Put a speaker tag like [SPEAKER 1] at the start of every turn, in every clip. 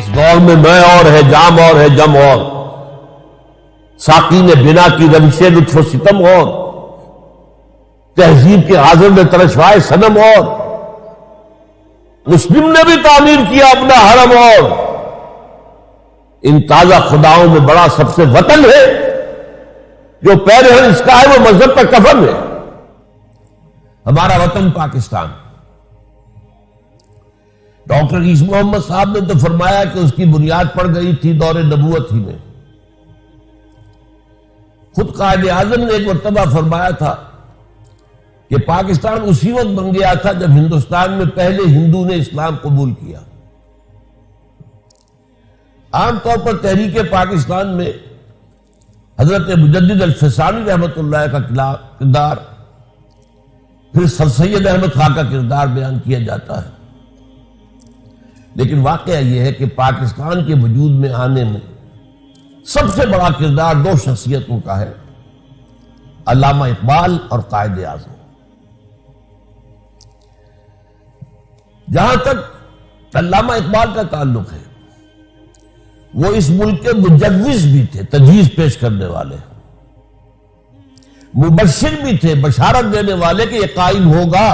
[SPEAKER 1] اس دور میں میں اور ہے، جام اور ہے، جم اور، ساقی نے بنا کی روش لطف و ستم اور، تہذیب کے غازل میں ترشوائے صنم اور، مسلم نے بھی تعمیر کیا اپنا حرم اور، ان تازہ خداؤں میں بڑا سب سے وطن ہے، جو پیرہن اس کا ہے وہ مذہب کا کفن ہے۔ ہمارا وطن پاکستان، ڈاکٹر عیسی محمد صاحب نے تو فرمایا کہ اس کی بنیاد پڑ گئی تھی دور نبوت ہی میں۔ خود قائد اعظم نے ایک مرتبہ فرمایا تھا کہ پاکستان اسی وقت بن گیا تھا جب ہندوستان میں پہلے ہندو نے اسلام قبول کیا۔ عام طور پر تحریک پاکستان میں حضرت مجدد الفسانی رحمۃ اللہ کا کردار، پھر سر سید احمد خان کا کردار بیان کیا جاتا ہے، لیکن واقعہ یہ ہے کہ پاکستان کے وجود میں آنے میں سب سے بڑا کردار دو شخصیتوں کا ہے، علامہ اقبال اور قائد اعظم۔ جہاں تک علامہ اقبال کا تعلق ہے، وہ اس ملک کے مجوز بھی تھے، تجویز پیش کرنے والے، مبشر بھی تھے، بشارت دینے والے کہ یہ قائم ہوگا،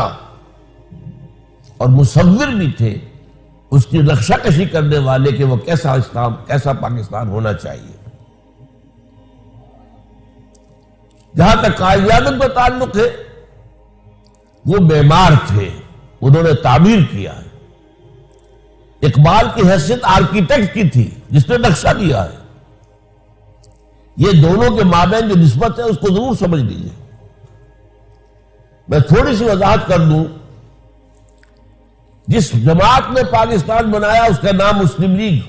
[SPEAKER 1] اور مصور بھی تھے، اس کی رخشہ کشی کرنے والے کہ وہ کیسا اسلام، کیسا پاکستان ہونا چاہیے۔ جہاں تک قائد اعظم کا تعلق ہے، وہ معمار تھے، انہوں نے تعمیر کیا ہے۔ اقبال کی حیثیت آرکیٹیکٹ کی تھی، جس نے نقشہ دیا ہے۔ یہ دونوں کے مابین جو نسبت ہے اس کو ضرور سمجھ لیجیے۔ میں تھوڑی سی وضاحت کر دوں، جس جماعت نے پاکستان بنایا اس کا نام مسلم لیگ،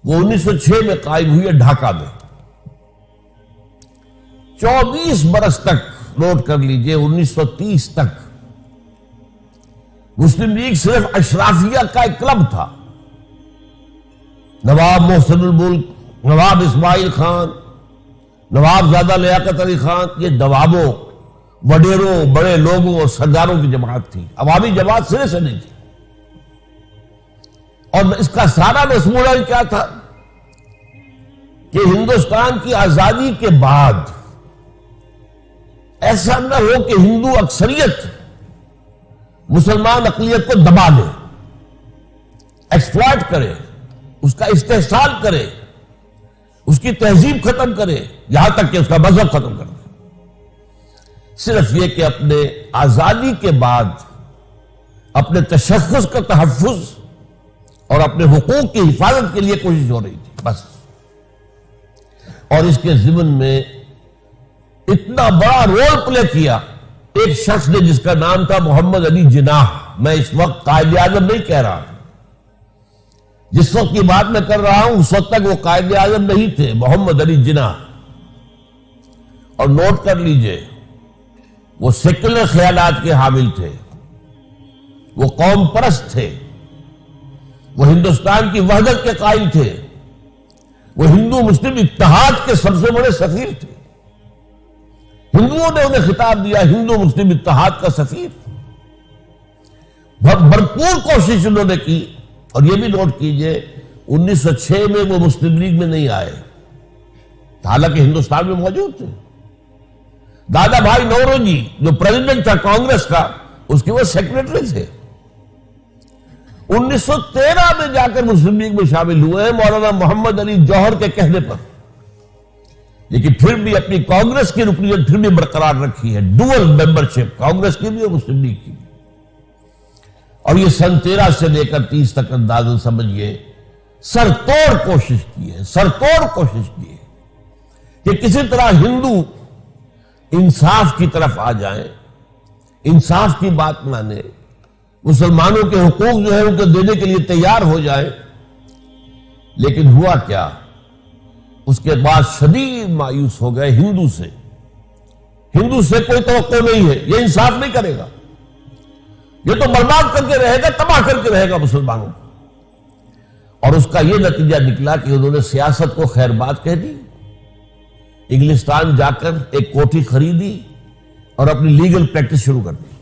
[SPEAKER 1] وہ 1906 میں قائم ہوئی ہے ڈھاکہ میں۔ 24 برس تک، نوٹ کر لیجئے، 1930 تک مسلم لیگ صرف اشرافیہ کا ایک کلب تھا۔ نواب محسن الملک، نواب اسماعیل خان، نواب زادہ لیاقت علی خان، یہ نوابوں، وڈیروں، بڑے لوگوں اور سرداروں کی جماعت تھی، عوامی جماعت سرے سے نہیں تھی۔ اور اس کا سارا مسموعہ کیا تھا کہ ہندوستان کی آزادی کے بعد ایسا نہ ہو کہ ہندو اکثریت مسلمان اقلیت کو دبا لے، ایکسپلائٹ کرے، اس کا استحصال کرے، اس کی تہذیب ختم کرے، یہاں تک کہ اس کا مذہب ختم کر دے۔ صرف یہ کہ اپنے آزادی کے بعد اپنے تشخص کا تحفظ اور اپنے حقوق کی حفاظت کے لیے کوشش ہو رہی تھی، بس۔ اور اس کے ضمن میں اتنا بڑا رول پلے کیا ایک شخص نے جس کا نام تھا محمد علی جناح۔ میں اس وقت قائد اعظم نہیں کہہ رہا، جس وقت کی بات میں کر رہا ہوں اس وقت تک وہ قائد اعظم نہیں تھے، محمد علی جناح۔ اور نوٹ کر لیجئے، وہ سیکولر خیالات کے حامل تھے، وہ قوم پرست تھے، وہ ہندوستان کی وحدت کے قائل تھے، وہ ہندو مسلم اتحاد کے سب سے بڑے سفیر تھے۔ ہندوؤں نے انہیں خطاب دیا ہندو مسلم اتحاد کا سفیر۔ بھرپور کوشش انہوں نے کی، اور یہ بھی نوٹ کیجئے 1906 میں وہ مسلم لیگ میں نہیں آئے، حالانکہ ہندوستان میں موجود تھے۔ دادا بھائی نوروجی جو پریزیڈنٹ تھا کانگریس کا، اس کے وہ سیکریٹری تھے۔ 1913 میں جا کر مسلم لیگ میں شامل ہوئے ہیں مولانا محمد علی جوہر کے کہنے پر، لیکن پھر بھی اپنی کانگریس کی رکنیت پھر بھی برقرار رکھی ہے، ڈوئل ممبرشپ، کانگریس کی بھی اور مسلم لیگ کی بھی۔ اور یہ سن 13 سے لے کر 30 تک اندازہ سمجھئے سر توڑ کوشش کی ہے، سر توڑ کوشش کی ہے کہ کسی طرح ہندو انصاف کی طرف آ جائیں، انصاف کی بات مانے، مسلمانوں کے حقوق جو ہے ان کو دینے کے لیے تیار ہو جائیں۔ لیکن ہوا کیا، اس کے بعد شدید مایوس ہو گئے ہندو سے۔ ہندو سے کوئی توقع نہیں ہے، یہ انصاف نہیں کرے گا، یہ تو برباد کر کے رہے گا، تباہ کر کے رہے گا مسلمانوں کو۔ اور اس کا یہ نتیجہ نکلا کہ انہوں نے سیاست کو خیر بات کہہ دی، انگلستان جا کر ایک کوٹھی خریدی اور اپنی لیگل پریکٹس شروع کر دی۔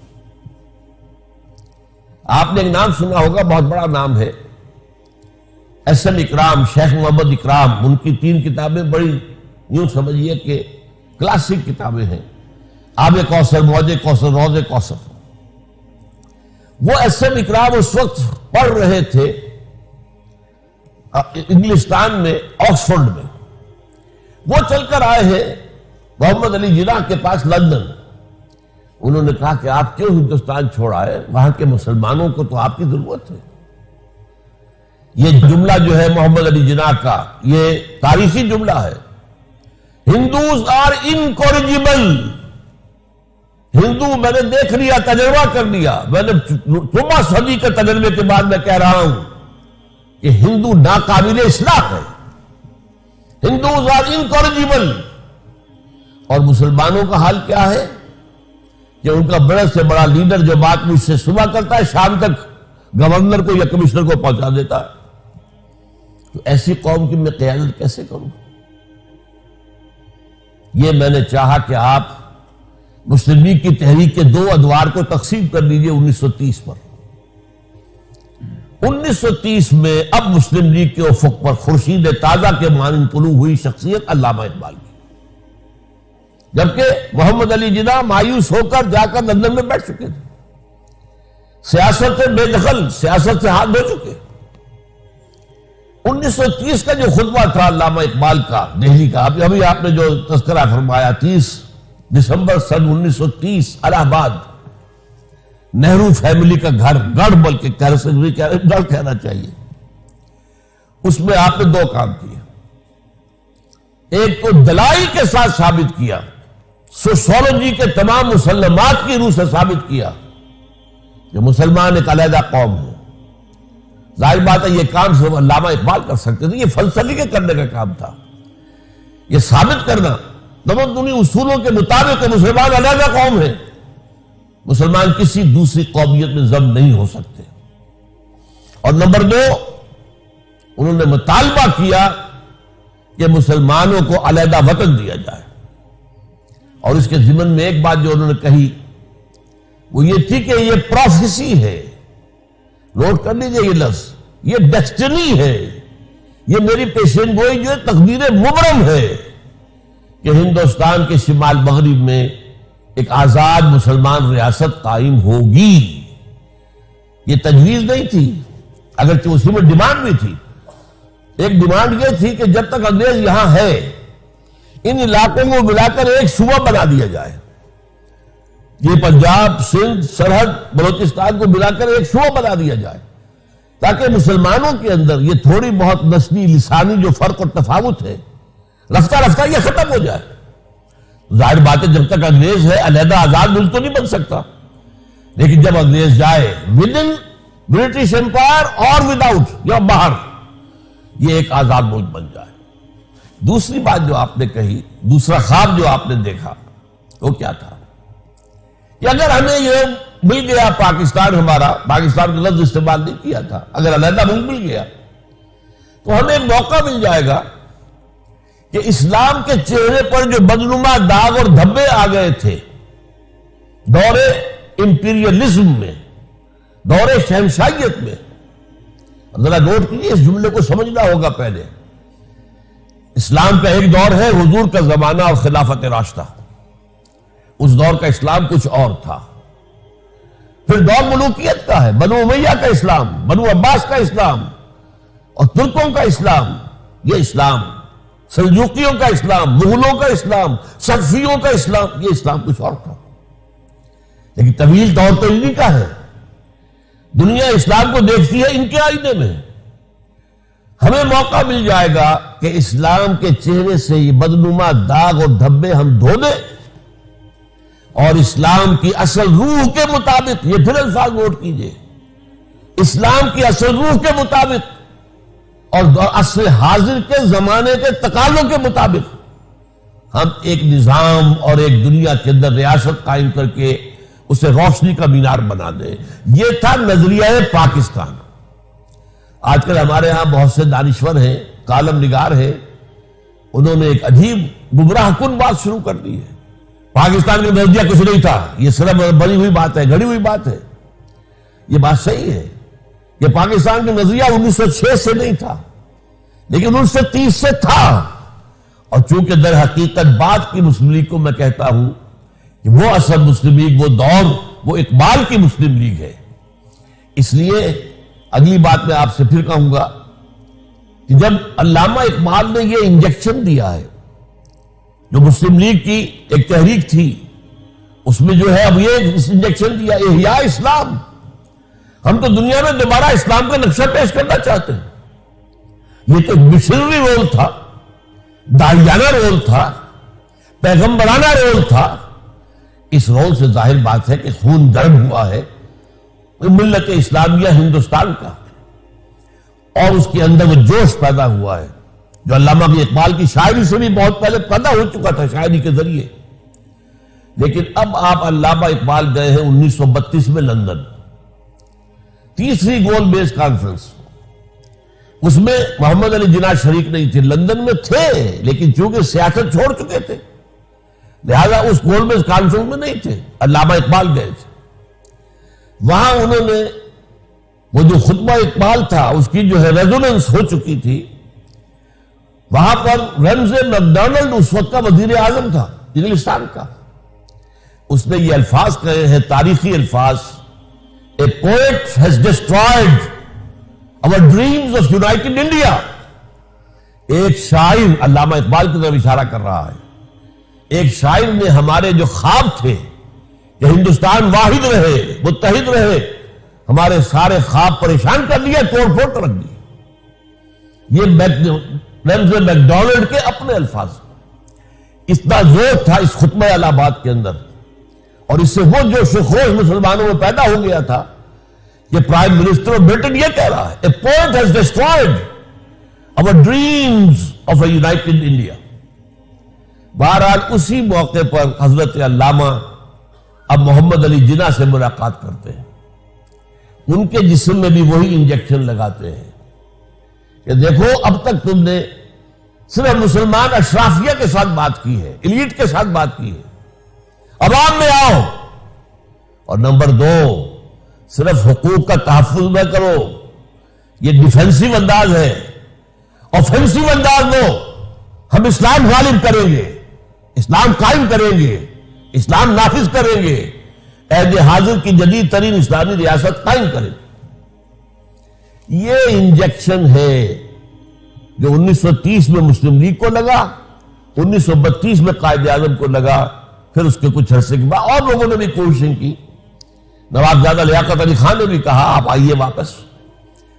[SPEAKER 1] آپ نے ایک نام سنا ہوگا، بہت بڑا نام ہے، ایس ایم اکرام، شیخ محمد اکرام، ان کی 3 کتابیں بڑی یوں سمجھیے کہ کلاسک کتابیں ہیں، آب کوثر، موج کوثر، روض کوثر۔ وہ ایس ایم اکرام اس وقت پڑھ رہے تھے انگلستان میں، آکسفورڈ میں۔ وہ چل کر آئے ہیں محمد علی جناح کے پاس لندن۔ انہوں نے کہا کہ آپ کیوں ہندوستان چھوڑ آئے؟ وہاں کے مسلمانوں کو تو آپ کی ضرورت ہے۔ یہ جملہ جو ہے محمد علی جناح کا، یہ تاریخی جملہ ہے۔ ہندوز آر انکورجیبل۔ ہندو میں نے دیکھ لیا، تجربہ کر لیا، میں نے 4 صدی کے تجربے کے بعد میں کہہ رہا ہوں کہ ہندو ناقابل اصلاح ہے۔ ہندوز آر انکورجیبل۔ اور مسلمانوں کا حال کیا ہے کہ ان کا بڑے سے بڑا لیڈر جو بات مجھ سے صبح کرتا ہے، شام تک گورنر کو یا کمشنر کو پہنچا دیتا ہے۔ تو ایسی قوم کی میں قیادت کیسے کروں؟ یہ میں نے چاہا کہ آپ مسلم لیگ کی تحریک کے 2 ادوار کو تقسیم کر لیجئے 1930 پر۔ 1930 میں اب مسلم لیگ کے افق پر خورشید تازہ کے مانند طلوع ہوئی شخصیت علامہ اقبال کی، جبکہ محمد علی جناح مایوس ہو کر جا کر لندن میں بیٹھ چکے تھے، سیاست سے بے دخل، سیاست سے ہاتھ دھو چکے۔ 1930 کا جو خطبہ تھا علامہ اقبال کا دہلی کا، ابھی آپ نے جو تذکرہ فرمایا، 30 دسمبر سن 1930 الہ آباد، نہرو فیملی کا گھر، گڑھ بلکہ گڑھ کہنا چاہیے۔ اس میں آپ نے 2 کام کیے۔ ایک تو دلائل کے ساتھ ثابت کیا، سوشولوجی کے تمام مسلمات کی روح سے ثابت کیا کہ مسلمان ایک علیحدہ قوم ہے۔ ظاہر بات ہے یہ کام صرف علامہ اقبال کر سکتے تھے، یہ فلسفی کے کرنے کا کام تھا۔ یہ ثابت کرنا تمدنی اصولوں کے مطابق کہ مسلمان علیحدہ قوم ہے، مسلمان کسی دوسری قومیت میں ضم نہیں ہو سکتے۔ اور نمبر 2، انہوں نے مطالبہ کیا کہ مسلمانوں کو علیحدہ وطن دیا جائے۔ اور اس کے ضمن میں ایک بات جو انہوں نے کہی وہ یہ تھی کہ یہ پروفیسی ہے، نوٹ کر لیجئے یہ لفظ، یہ ڈیسٹنی ہے، یہ میری پیشین گوئی جو ہے، تقدیر مبرم ہے کہ ہندوستان کے شمال مغرب میں ایک آزاد مسلمان ریاست قائم ہوگی۔ یہ تجویز نہیں تھی، اگرچہ اسی میں ڈیمانڈ بھی تھی۔ ایک ڈیمانڈ یہ تھی کہ جب تک انگریز یہاں ہے، ان علاقوں کو ملا کر ایک صوبہ بنا دیا جائے۔ یہ پنجاب، سندھ، سرحد، بلوچستان کو ملا کر ایک صوبہ بنا دیا جائے، تاکہ مسلمانوں کے اندر یہ تھوڑی بہت نسلی لسانی جو فرق اور تفاوت ہے، رفتہ رفتہ یہ ختم ہو جائے۔ ظاہر بات ہے جب تک انگریز ہے علیحدہ آزاد ملک تو نہیں بن سکتا، لیکن جب انگریز جائے ود ان برٹش امپائر اور ود آؤٹ، یا باہر، یہ ایک آزاد ملک بن جائے۔ دوسری بات جو آپ نے کہی، دوسرا خواب جو آپ نے دیکھا، وہ کیا تھا کہ اگر ہمیں یہ مل گیا پاکستان، ہمارا پاکستان کا لفظ استعمال نہیں کیا تھا، اگر علیحدہ ملک مل گیا تو ہمیں ایک موقع مل جائے گا کہ اسلام کے چہرے پر جو بدنما داغ اور دھبے آ گئے تھے دور امپیریلزم میں، دور شہنشاہیت میں، ذرا نوٹ کیجیے، اس جملے کو سمجھنا ہوگا پہلے۔ اسلام کا ایک دور ہے حضور کا زمانہ اور خلافت راشدہ، اس دور کا اسلام کچھ اور تھا۔ پھر دور ملوکیت کا ہے، بنو امیہ کا اسلام، بنو عباس کا اسلام اور ترکوں کا اسلام، یہ اسلام، سلجوقیوں کا اسلام، مغلوں کا اسلام، صفویوں کا اسلام، یہ اسلام کچھ اور تھا۔ لیکن طویل دور تو انہی کا ہے، دنیا اسلام کو دیکھتی ہے ان کے آئینے میں۔ ہمیں موقع مل جائے گا کہ اسلام کے چہرے سے یہ بدنما داغ اور دھبے ہم دھو دیں، اور اسلام کی اصل روح کے مطابق، یہ پھر الفاظ نوٹ کیجئے، اسلام کی اصل روح کے مطابق اور عصر حاضر کے زمانے کے تقاضوں کے مطابق ہم ایک نظام اور ایک دنیا کے اندر ریاست قائم کر کے اسے روشنی کا مینار بنا دے۔ یہ تھا نظریہ پاکستان۔ آج کل ہمارے ہاں بہت سے دانشور ہیں، کالم نگار ہیں، انہوں نے ایک عجیب گمراہ کن بات شروع کر دی ہے۔ پاکستان کا نظریہ کچھ نہیں تھا، یہ صرف بنی ہوئی بات ہے، گھڑی ہوئی بات ہے۔ یہ بات صحیح ہے کہ پاکستان کا نظریہ 1906 سے نہیں تھا، لیکن 1930 سے تھا، اور چونکہ در حقیقت بعد کی مسلم لیگ کو میں کہتا ہوں کہ وہ اصل مسلم لیگ، وہ دور، وہ اقبال کی مسلم لیگ ہے۔ اس لیے اگلی بات میں آپ سے پھر کہوں گا کہ جب علامہ اقبال نے یہ انجیکشن دیا ہے، جو مسلم لیگ کی ایک تحریک تھی، اس میں جو ہے اب یہ انجیکشن دیا احیاء اسلام، ہم تو دنیا میں دوبارہ اسلام کا نقشہ پیش کرنا چاہتے ہیں۔ یہ تو مشنری رول تھا، داعیانہ رول تھا، پیغمبرانہ رول تھا۔ اس رول سے ظاہر بات ہے کہ خون گرم ہوا ہے ملت اسلامیہ ہندوستان کا، اور اس کے اندر وہ جوش پیدا ہوا ہے جو علامہ اقبال کی شاعری سے بھی بہت پہلے پیدا ہو چکا تھا، شاعری کے ذریعے۔ لیکن اب آپ علامہ اقبال گئے ہیں 1932 میں لندن، تیسری گول بیس کانفرنس، اس میں محمد علی جناح شریک نہیں تھے، لندن میں تھے لیکن چونکہ سیاست چھوڑ چکے تھے لہذا اس گول بیس کانفرنس میں نہیں تھے، علامہ اقبال گئے تھے۔ وہاں انہوں نے وہ جو خطبہ اقبال تھا اس کی جو ہے ریزوننس ہو چکی تھی، وہاں پر رمزے میکڈونلڈ اس وقت کا وزیر اعظم تھا انگلستان کا، اس نے یہ الفاظ کہے ہیں، تاریخی الفاظ، A poet has destroyed our dreams of united India۔ ایک شاعر، علامہ اقبال کی طرف اشارہ کر رہا ہے، ایک شاعر نے ہمارے جو خواب تھے کہ ہندوستان واحد رہے، متحد رہے، ہمارے سارے خواب پریشان کر دیا، توڑ پھوڑ کر رکھ دی۔ یہ رمز میکڈونلڈ کے اپنے الفاظ، اتنا زور تھا اس خطبہ الہ آباد کے اندر، اور اس سے وہ جو شخوش مسلمانوں میں پیدا ہو گیا تھا کہ پرائم منسٹر آف برٹن یہ کہہ رہا ہے A poet has destroyed our dreams of a united India۔ بہرحال اسی موقع پر حضرت علامہ اب محمد علی جناح سے ملاقات کرتے ہیں، ان کے جسم میں بھی وہی انجیکشن لگاتے ہیں کہ دیکھو اب تک تم نے صرف مسلمان اشرافیہ کے ساتھ بات کی ہے، ایلیٹ کے ساتھ بات کی ہے، عوام میں آؤ، اور نمبر 2 صرف حقوق کا تحفظ نہ کرو، یہ ڈیفینسو انداز ہے، آفینسو انداز لو، ہم اسلام غالب کریں گے، اسلام قائم کریں گے، اسلام نافذ کریں گے، عہد حاضر کی جدید ترین اسلامی ریاست قائم کریں گے۔ یہ انجیکشن ہے جو 1930 میں مسلم لیگ کو لگا، 1932 میں قائد اعظم کو لگا، پھر اس کے کچھ عرصے کے بعد اور لوگوں نے بھی کوششیں کی، نوابزادہ لیاقت علی خان نے بھی کہا آپ آئیے واپس۔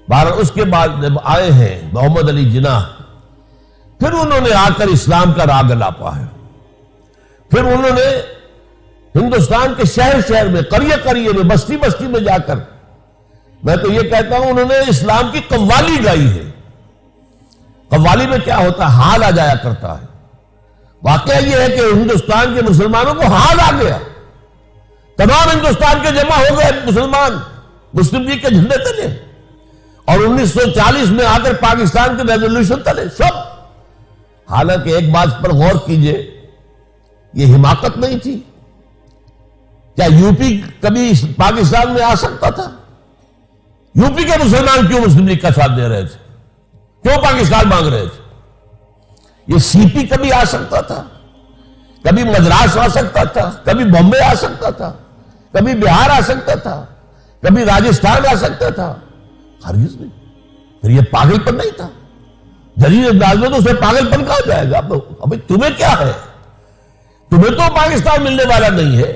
[SPEAKER 1] بہرحال اس کے بعد جب آئے ہیں محمد علی جناح، پھر انہوں نے آ کر اسلام کا راگ الاپا ہے، پھر انہوں نے ہندوستان کے شہر شہر میں، قریے قریے میں، بستی بستی میں جا کر، میں تو یہ کہتا ہوں انہوں نے اسلام کی قوالی گائی ہے۔ قوالی میں کیا ہوتا ہے؟ حال آ جایا کرتا ہے۔ واقعہ یہ ہے کہ ہندوستان کے مسلمانوں کو حال آ گیا، تمام ہندوستان کے جمع ہو گئے مسلمان مسلم لیگ کے جھنڈے تلے، اور 1940 میں آ کر پاکستان کے ریزولوشن تلے سب۔ حالانکہ ایک بات پر غور کیجئے، یہ حماقت نہیں تھی؟ کیا یوپی کبھی پاکستان میں آ سکتا تھا؟ یوپی کے مسلمان کیوں مسلم لیگ کا ساتھ دے رہے تھے؟ کیوں پاکستان مانگ رہے تھے؟ یہ سی پی کبھی آ سکتا تھا، کبھی مدراس آ سکتا تھا، کبھی بامبے آ سکتا تھا، کبھی بہار آ سکتا تھا، کبھی راجستھان آ سکتا تھا، ہرگز نہیں۔ پھر یہ پاگل پن نہیں تھا؟ جدید انداز میں تو اسے پاگل پن کہا جائے گا۔ ابھی تمہیں کیا ہے؟ تمہیں تو پاکستان ملنے والا نہیں ہے۔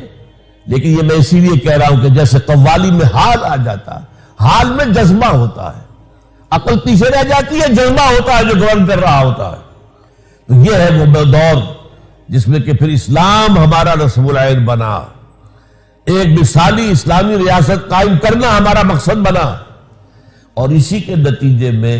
[SPEAKER 1] لیکن یہ میں اسی لیے کہہ رہا ہوں کہ جیسے قوالی میں حال آ جاتا ہے، حال میں جذبہ ہوتا ہے، عقل پیچھے رہ جاتی ہے، جذبہ ہوتا ہے جو گورن کر رہا ہوتا ہے۔ تو یہ ہے وہ دور جس میں کہ پھر اسلام ہمارا رسم العین بنا، ایک مثالی اسلامی ریاست قائم کرنا ہمارا مقصد بنا، اور اسی کے نتیجے میں